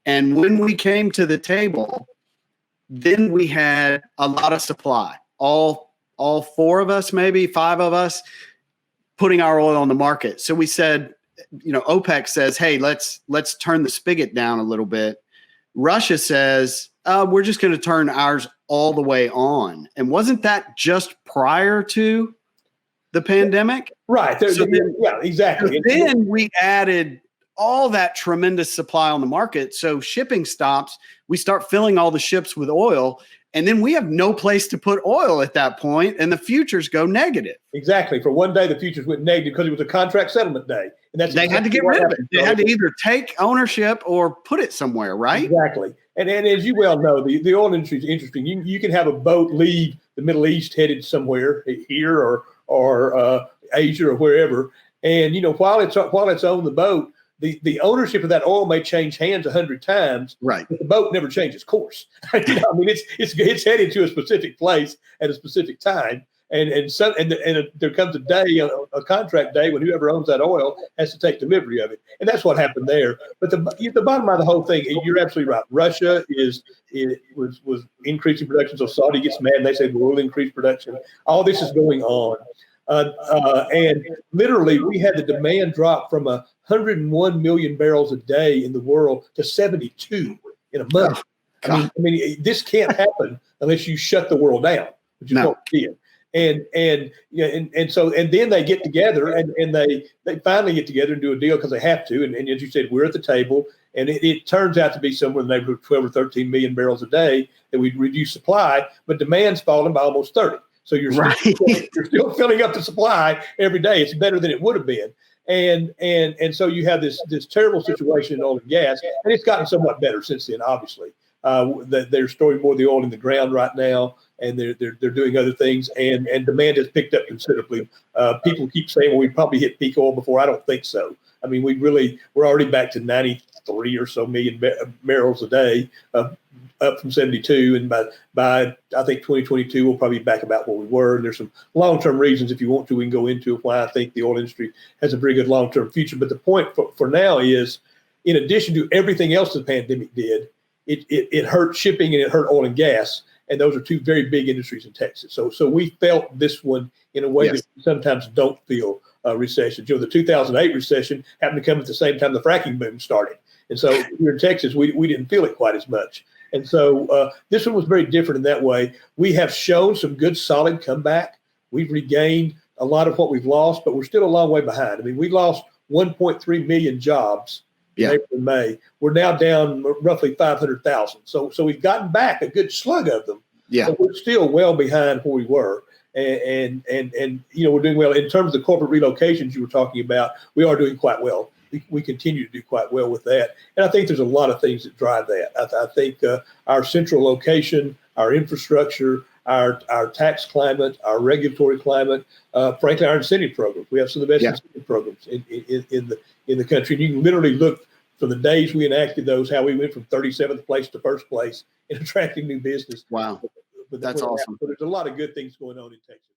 And when we came to the table, then we had a lot of supply. All four of us, maybe five of us, putting our oil on the market. So we said, OPEC says, hey, let's turn the spigot down a little bit. Russia says, we're just going to turn ours all the way on. And wasn't that just prior to the pandemic? Right. Yeah, exactly. Then we added all that tremendous supply on the market. So shipping stops, we start filling all the ships with oil, and then we have no place to put oil at that point, and the futures go negative. Exactly. For one day, the futures went negative because it was a contract settlement day. And they had to get rid of it. They had to either take ownership or put it somewhere, right? Exactly. And as you well know, the oil industry is interesting. You can have a boat leave the Middle East headed somewhere here or Asia or wherever. And, while it's on the boat, the ownership of that oil may change hands 100 times, right? But the boat never changes course. It's headed to a specific place at a specific time, and there comes a day, a contract day, when whoever owns that oil has to take delivery of it, and that's what happened there. But the bottom line of the whole thing, you're absolutely right. Russia was increasing production, so Saudi gets mad and they say we'll increase production. All this is going on. And literally, we had the demand drop from 101 million barrels a day in the world to 72 in a month. I mean, this can't happen unless you shut the world down, which is what we did. And then they get together and they finally get together and do a deal because they have to. And as you said, we're at the table, and it turns out to be somewhere in the neighborhood of 12 or 13 million barrels a day that we reduce supply, but demand's fallen by almost 30. So you're still filling up the supply every day. It's better than it would have been. And so you have this terrible situation in oil and gas, and it's gotten somewhat better since then, obviously. They're storing more of the oil in the ground right now, and they're doing other things, and demand has picked up considerably. People keep saying, well, we probably hit peak oil before. I don't think so. I mean, we're already back to 93 or so million barrels a day, up from 72, and by I think 2022 we'll probably be back about where we were. And there's some long-term reasons, if you want to, we can go into why I think the oil industry has a very good long-term future. But the point for now is, in addition to everything else the pandemic did, it hurt shipping and it hurt oil and gas, and those are two very big industries in Texas. So we felt this one in a way that we sometimes don't feel recessions. The 2008 recession happened to come at the same time the fracking boom started, and so here in Texas we didn't feel it quite as much. And so this one was very different in that way. We have shown some good, solid comeback. We've regained a lot of what we've lost, but we're still a long way behind. I mean, we lost 1.3 million jobs in April and May. We're now down roughly 500,000. So we've gotten back a good slug of them. Yeah, but we're still well behind where we were. And we're doing well. In terms of the corporate relocations you were talking about, we are doing quite well. We continue to do quite well with that. And I think there's a lot of things that drive that. I think our central location, our infrastructure, our tax climate, our regulatory climate, frankly, our incentive programs. We have some of the best incentive programs in the country. And you can literally look from the days we enacted those, how we went from 37th place to first place in attracting new business. Wow. That's awesome. So there's a lot of good things going on in Texas.